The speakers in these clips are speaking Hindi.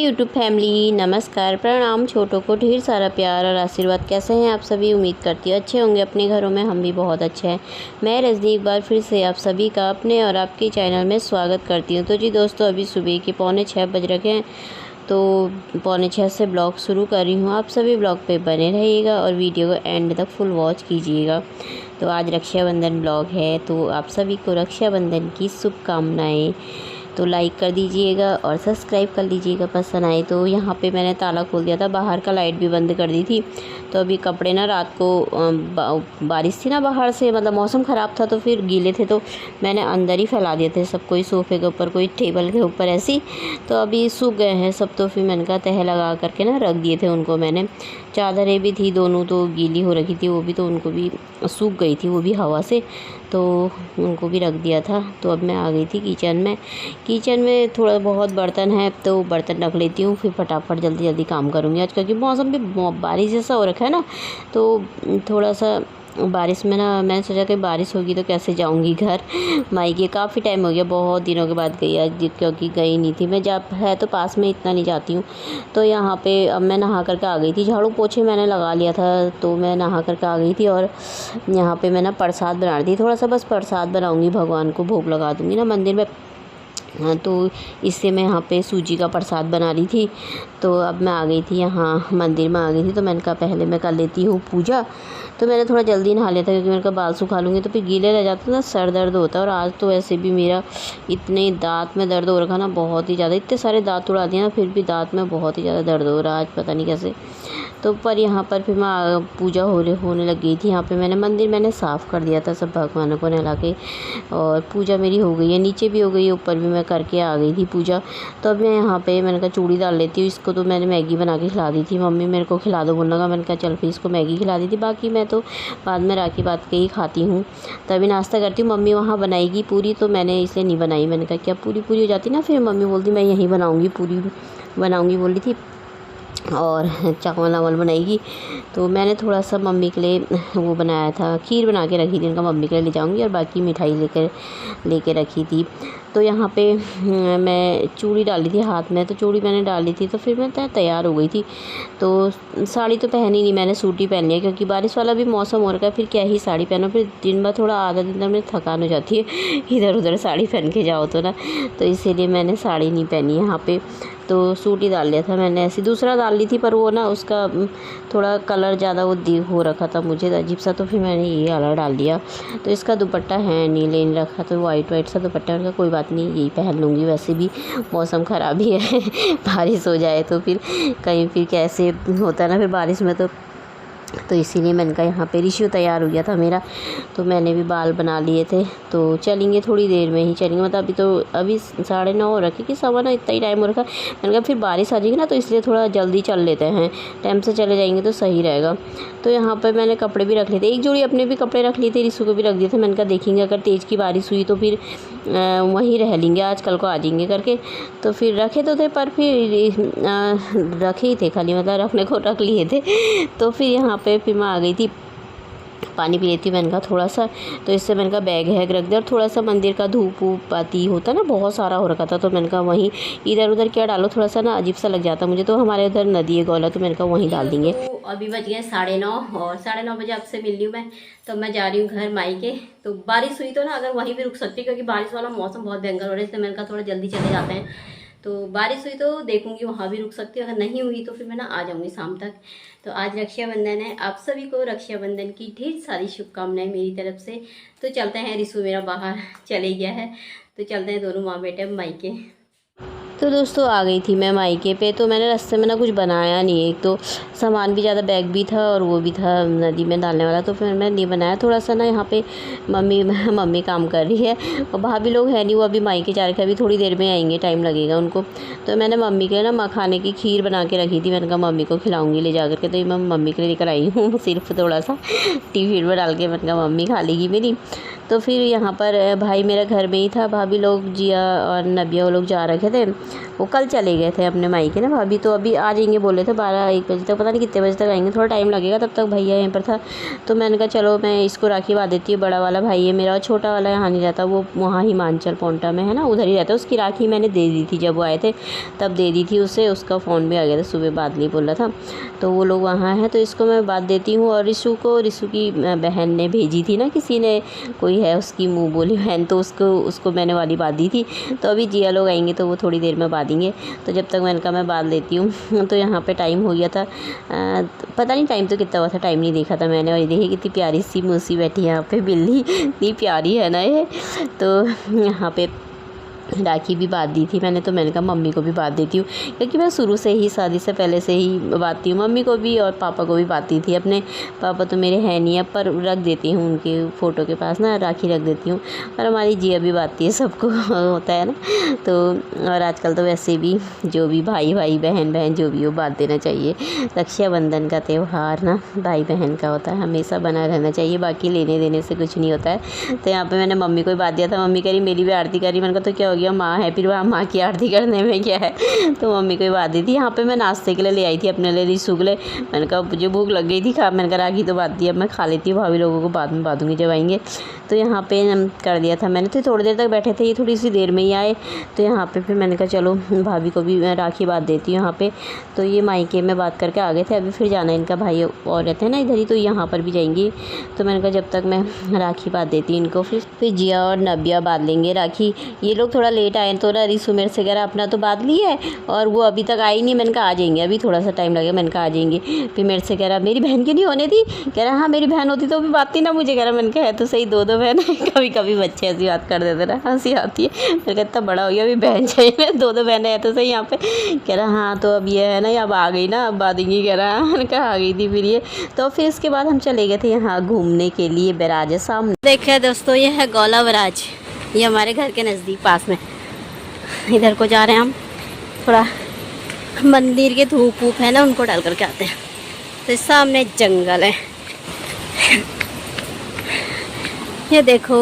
यूट्यूब फैमिली, नमस्कार, प्रणाम। छोटों को ढेर सारा प्यार और आशीर्वाद। कैसे हैं आप सभी? उम्मीद करती हूँ अच्छे होंगे। अपने घरों में हम भी बहुत अच्छे हैं। मैं रजनी एक बार फिर से आप सभी का अपने और आपके चैनल में स्वागत करती हूँ। तो जी दोस्तों, अभी सुबह के 5:45 बज रखे हैं, तो 5:45 से ब्लॉग शुरू कर रही हूँ। आप सभी ब्लॉग पे बने रहिएगा और वीडियो को एंड तक फुल वॉच कीजिएगा। तो आज रक्षाबंधन ब्लॉग है, तो आप सभी को रक्षाबंधन की शुभकामनाएँ। तो लाइक कर दीजिएगा और सब्सक्राइब कर लीजिएगा पसंद आए तो। यहाँ पे मैंने ताला खोल दिया था, बाहर का लाइट भी बंद कर दी थी। तो अभी कपड़े ना रात को बारिश थी ना बाहर से, मतलब मौसम ख़राब था, तो फिर गीले थे तो मैंने अंदर ही फैला दिए थे सब, कोई सोफ़े के ऊपर, कोई टेबल के ऊपर ऐसी। तो अभी सूख गए हैं सब, तो फिर मैंने कहा तह लगा करके ना रख दिए थे उनको मैंने। चादरें भी थी दोनों, तो गीली हो रखी थी वो भी, तो उनको भी सूख गई थी वो भी हवा से, तो उनको भी रख दिया था। तो अब मैं आ गई थी किचन में थोड़ा बहुत बर्तन है, तो बर्तन रख लेती हूँ, फिर फटाफट जल्दी जल्दी काम करूँगी आज, क्योंकि मौसम भी बारिश जैसा हो रखा है ना। तो थोड़ा सा बारिश में ना, मैंने सोचा कि बारिश होगी तो कैसे जाऊंगी घर मायके। काफ़ी टाइम हो गया, बहुत दिनों के बाद गई आज, क्योंकि गई नहीं थी मैं। जब है तो पास में, इतना नहीं जाती हूँ। तो यहाँ पे अब मैं नहा करके आ गई थी, झाड़ू पोछे मैंने लगा लिया था, तो मैं नहा करके आ गई थी। और यहाँ पे मैं ना प्रसाद बना रही थी, थोड़ा सा बस प्रसाद बनाऊँगी, भगवान को भोग लगा दूँगी ना मंदिर में। हाँ, तो इससे मैं यहाँ पे सूजी का प्रसाद बना रही थी। तो अब मैं आ गई थी यहाँ मंदिर में आ गई थी, तो मैंने कहा पहले मैं कर लेती हूँ पूजा। तो मैंने थोड़ा जल्दी नहा लिया था, क्योंकि मैंने कहा बाल सुखा लूँगी तो फिर गीले रह जाते ना, सर दर्द होता है। और आज तो वैसे भी मेरा इतने दांत में दर्द हो रखा ना, बहुत ही ज़्यादा। इतने सारे दांत उड़ा दिए ना, फिर भी दांत में बहुत ही ज़्यादा दर्द हो रहा है आज, पता नहीं कैसे। तो पर यहाँ पर फिर मैं पूजा होने लग गई थी। यहाँ पे मैंने साफ़ कर दिया था सब, भगवानों को नहला के, और पूजा मेरी हो गई है। नीचे भी हो गई है, ऊपर भी मैं करके आ गई थी पूजा। तो अब मैं यहाँ पे मैंने कहा चूड़ी डाल लेती हूँ इसको। तो मैंने मैगी बना के खिला दी थी, मम्मी मेरे को खिला दो बोलने का, मैंने कहा चल फिर इसको मैगी खिला दी थी। बाकी मैं तो बाद में राखी बात के ही खाती हूँ, तभी नाश्ता करती हूँ। मम्मी वहाँ बनाएगी पूरी, तो मैंने इसलिए नहीं बनाई। मैंने कहा क्या पूरी हो जाती ना, फिर मम्मी बोलती मैं यहीं बनाऊँगी, पूरी बनाऊँगी बोल रही थी, और चावल वावल बनाएगी। तो मैंने थोड़ा सा मम्मी के लिए वो बनाया था, खीर बना के रखी थी, उनका मम्मी के लिए ले जाऊंगी, और बाकी मिठाई लेके रखी थी। तो यहाँ पे मैं चूड़ी डाली थी हाथ में, तो चूड़ी मैंने डाली थी, तो फिर मैं तैयार हो गई थी। तो साड़ी तो पहनी नहीं मैंने, सूट ही पहन लिया, क्योंकि बारिश वाला भी मौसम हो रखा है, फिर क्या ही साड़ी पहनो। फिर दिन भर थोड़ा आधा दिन में थकान हो जाती है इधर उधर साड़ी पहन के जाओ तो ना, तो इसीलिए मैंने साड़ी नहीं पहनी यहाँ पे। तो सूट ही डाल लिया था मैंने, ऐसी दूसरा डाल ली थी, पर वो ना उसका थोड़ा कलर ज़्यादा वो हो रखा था मुझे अजीब सा, तो फिर मैंने ये वाला डाल दिया। तो इसका दुपट्टा है नीले नहीं रखा, तो वाइट सा दुपट्टा, उनका कोई बात नहीं, यही पहन लूँगी। वैसे भी मौसम ख़राब ही है बारिश हो जाए तो फिर कहीं, फिर कैसे होता है ना फिर बारिश में, तो इसीलिए मैंने कहा यहाँ पे ऋषि तैयार हो गया था मेरा, तो मैंने भी बाल बना लिए थे। तो चलेंगे थोड़ी देर में ही चलेंगे, मतलब अभी 9:30 हो रखे कि 9:15 इतना ही टाइम हो रखा। मैंने कहा फिर बारिश आ जाएगी ना, तो इसलिए थोड़ा जल्दी चल लेते हैं, टाइम से चले जाएंगे तो सही रहेगा। तो यहाँ पर मैंने कपड़े भी रख लिए थे, एक जोड़ी अपने भी कपड़े रख लिए थे, ऋषि को भी रख दिए थे। मैंने कहा देखेंगे अगर तेज़ की बारिश हुई तो फिर वहीं रह लेंगे, आज कल को आ जाएंगे करके। तो फिर रखे तो थे, पर फिर रखे ही थे खाली, मतलब रखने को रख लिए थे। तो फिर यहाँ पे फिर मैं आ गई थी, पानी पी लेती, मैंने कहा थोड़ा सा। तो इससे मैंने कहा बैग हैग रख दिया, और थोड़ा सा मंदिर का धूप वूप आती होता ना, बहुत सारा हो रखा था, तो मैंने कहा वहीं इधर उधर क्या डालो, थोड़ा सा ना अजीब सा लग जाता मुझे। तो हमारे उधर नदी है गौला, तो मैंने कहा वहीं डाल देंगे। तो अभी बज गए 9:30, और 9:30 बजे आपसे मिल रही हूँ मैं। तो मैं जा रही हूँ घर मायके। तो बारिश हुई तो ना अगर वहीं भी रुक सकती, क्योंकि बारिश वाला मौसम बहुत भयंकर हो रहा है, इसलिए मैंने कहा थोड़ा जल्दी चले जाते हैं। तो बारिश हुई तो देखूंगी वहाँ भी रुक सकती हूँ, अगर नहीं हुई तो फिर मैं ना आ जाऊँगी शाम तक। तो आज रक्षाबंधन है, आप सभी को रक्षाबंधन की ढेर सारी शुभकामनाएं मेरी तरफ से। तो चलते हैं, रिशु मेरा बाहर चले गया है, तो चलते हैं दोनों माँ बेटे मायके। तो दोस्तों आ गई थी मैं मायके पे। तो मैंने रास्ते में ना कुछ बनाया नहीं, एक तो सामान भी ज़्यादा, बैग भी था और वो भी था नदी में डालने वाला, तो फिर मैंने नहीं बनाया। थोड़ा सा ना यहाँ पे मम्मी काम कर रही है, और भाभी लोग है नहीं, वो अभी मायके जा रखे, अभी थोड़ी देर में आएंगे, टाइम लगेगा उनको। तो मैंने मम्मी के लिए ना मखाने की खीर बना के रखी थी, मैंने कहा मम्मी को खिलाऊँगी ले जा करके, तो मैं मम्मी के लिए लेकर आई हूँ सिर्फ थोड़ा सा टिफिन में डाल के, मैंने कहा मम्मी खा लेगी मेरी। तो फिर यहाँ पर भाई मेरा घर में ही था, भाभी लोग जिया और नबिया वो लोग जा रखे थे, वो कल चले गए थे अपने मायके ना भाभी, तो अभी आ जाएंगे बोले थे 12-1 बजे तक, पता नहीं कितने बजे तक आएंगे, थोड़ा टाइम लगेगा, तब तक भैया यहीं पर था। तो मैंने कहा चलो मैं इसको राखी बांध देती हूँ। बड़ा वाला भाई है मेरा और छोटा वाला यहाँ नहीं रहता, वो वहाँ हिमाचल पोंटा में है ना, उधर ही रहता है। उसकी राखी मैंने दे दी थी जब वो आए थे, तब दे दी थी उसे, उसका फ़ोन भी आ गया था सुबह, बादली बोल रहा था। तो वो लोग वहाँ हैं, तो इसको मैं बांध देती हूँ। और रिशु की बहन ने भेजी थी ना, किसी ने, कोई है उसकी मुँह बोली बहन, तो उसको मैंने वाली बांध दी थी। तो अभी जिया लोग आएंगे तो वो थोड़ी देर में बांधेंगे, तो जब तक मैंने कहा मैं बांध लेती हूँ। तो यहाँ पे टाइम हो गया था, पता नहीं टाइम तो कितना हुआ था, टाइम नहीं देखा था मैंने। और ये देखिए कितनी प्यारी सी मूसी बैठी है यहाँ पे, बिल्ली इतनी प्यारी है ना ये। तो यहाँ पे राखी भी बांध दी थी मैंने, तो मैंने कहा मम्मी को भी बांध देती हूँ, क्योंकि मैं शुरू से ही शादी से पहले से ही बांधती हूँ, मम्मी को भी और पापा को भी बांधती थी। अपने पापा तो मेरे हैं नहीं अब, पर रख देती हूँ उनके फ़ोटो के पास ना, राखी रख देती हूँ। और हमारी जिया भी बांधती है, सबको होता है ना। तो और आजकल तो वैसे भी जो भी भाई बहन जो भी हो बांध देना चाहिए। रक्षाबंधन का त्यौहार ना भाई बहन का होता है, हमेशा बना रहना चाहिए, बाकी लेने देने से कुछ नहीं होता है। तो यहाँ पर मैंने मम्मी को ही बांध दिया था, मम्मी कह रही मेरी भी आरती करी, मैंने कहा तो क्या हो गया, माँ है, फिर वहाँ माँ की आरती करने में क्या है। तो मम्मी को ही बांध दी थी। यहाँ पे मैं नाश्ते के लिए ले आई थी अपने लिए रिशु के लिए, मैंने कहा मुझे भूख लग गई थी, मैंने कहा राखी तो बांध दी, अब मैं खा लेती हूँ, भाभी लोगों को बाद में बांधूंगी जब आएंगे। तो यहाँ पे कर दिया था मैंने, तो थोड़ी देर तक बैठे थे, ये थोड़ी सी देर में ही आए। तो यहाँ पे फिर मैंने कहा चलो भाभी को भी मैं राखी बांध देती हूँ यहाँ पे। तो ये मायके में बात करके आ गए थे, अभी फिर जाना इनका भाई और रहते हैं ना इधर ही, तो यहाँ पर भी जाएंगी। तो मैंने कहा जब तक मैं राखी बांध देती हूँ इनको, फिर जिया और नबिया बांध लेंगे राखी। ये लोग थोड़ा लेट आए तो ना रिशु मेरे से कह रहा अपना तो बांध लिया है और वो अभी तक आई नहीं। मैंने कहा आ जाएंगे, अभी थोड़ा सा टाइम लगेगा, मैंने कहा आ जाएंगे। फिर मेरे से कह रहा मेरी बहन क्यों नहीं होने दी, कह रहा हाँ मेरी बहन होती तो भी बांधती ना मुझे, कह रहा मैंने कहा है तो सही, दो बहन है। कभी कभी बच्चे ऐसी बात कर देते ना, हंसी आती है। मैंने कहा इतना बड़ा हो गया अभी बहन चाहिए, दो बहनें हैं तो सही यहाँ पे। कह रहा हाँ तो अब ये है ना, अब आ गई ना, अब बांधेंगी, कह रहा। मैंने कहा आ गई थी फिर ये। तो फिर इसके बाद हम चले गए थे यहाँ घूमने के लिए, बैराज है सामने। देखिए दोस्तों ये है गौला बैराज, ये हमारे घर के नज़दीक पास में। इधर को जा रहे हैं हम, थोड़ा मंदिर के धूप वूप है ना उनको डाल करके आते हैं। तो सामने जंगल है, ये देखो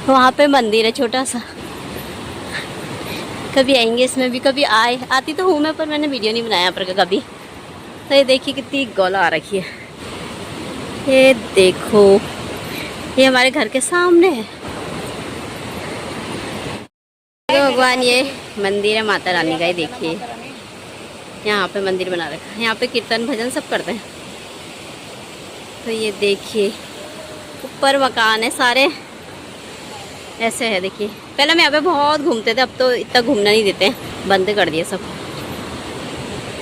वहाँ पे मंदिर है छोटा सा। कभी आएंगे इसमें भी, कभी आती तो हूँ मैं, पर मैंने वीडियो नहीं बनाया पर कभी। तो ये देखिए कितनी गौला आ रखी है, ये देखो ये हमारे घर के सामने है। भगवान ये मंदिर है माता रानी का, ही देखिए यहाँ पे मंदिर बना रखा है, यहाँ पे कीर्तन भजन सब करते हैं। तो ये देखिए ऊपर मकान है सारे ऐसे है। देखिए पहले हम यहाँ पे बहुत घूमते थे, अब तो इतना घूमना नहीं देते हैं, बंद कर दिए सब।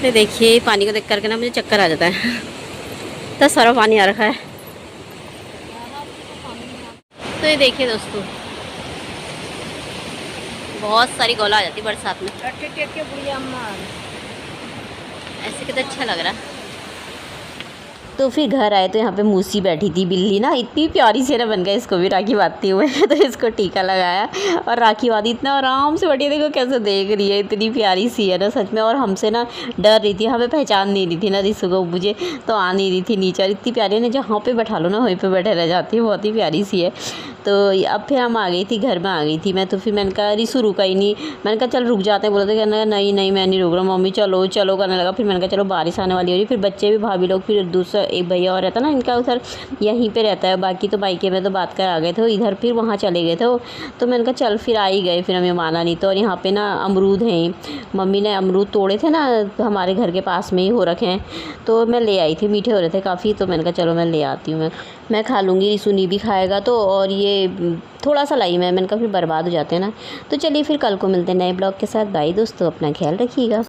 तो देखिए पानी को देख करके ना मुझे चक्कर आ जाता है, इतना सारा पानी आ रखा है। तो ये देखिए दोस्तों बहुत सारी गौला आ जाती है बरसात में, ऐसे कितना अच्छा लग रहा है। तो फिर घर आए तो यहाँ पे मूसी बैठी थी बिल्ली ना, इतनी प्यारी से ना बन गया, इसको भी राखी बांधते हुए। तो इसको टीका लगाया और राखी बांधी, इतना आराम से बैठी, देखो कैसे देख रही है, इतनी प्यारी सी है ना सच में। और हमसे ना डर रही थी, हमें पहचान नहीं रही थी ना रिशु को, मुझे तो आ नहीं रही थी नीचे। और इतनी प्यारी है ना, जहाँ पे बैठा लो ना वहीं पे बैठे रह जाती है, बहुत ही प्यारी सी है। तो अब फिर हम आ गई थी, घर में आ गई थी मैं। तो फिर मैंने कहा रिशु रुका ही नहीं, मैंने कहा चल रुक जाते हैं, बोला था कहना नहीं मैं नहीं रुक रहा, मम्मी चलो चलो करने लगा। फिर मैंने कहा चलो बारिश आने वाली हो रही, फिर बच्चे भी भाभी लोग, फिर दूसरा एक भैया और रहता ना इनका उधर यहीं पे रहता है, बाकी तो मायके में तो बात कर आ गए थे इधर, फिर वहाँ चले गए थे वो। तो मैंने कहा चल फिर आ ही गए, फिर हमें माना नहीं। तो और यहाँ पे ना अमरूद हैं, मम्मी ने अमरूद तोड़े थे ना, तो हमारे घर के पास में ही हो रखे हैं, तो मैं ले आई थी, मीठे हो रहे थे काफ़ी। तो मैंने कहा चलो मैं ले आती हूँ, मैं खा लूँगी, रिशु नहीं भी खाएगा तो। और ये थोड़ा सा लाई मैंने कहा फिर बर्बाद हो जाते हैं ना। तो चलिए फिर कल को मिलते हैं नए ब्लॉग के साथ। बाय दोस्तों, अपना ख्याल रखिएगा।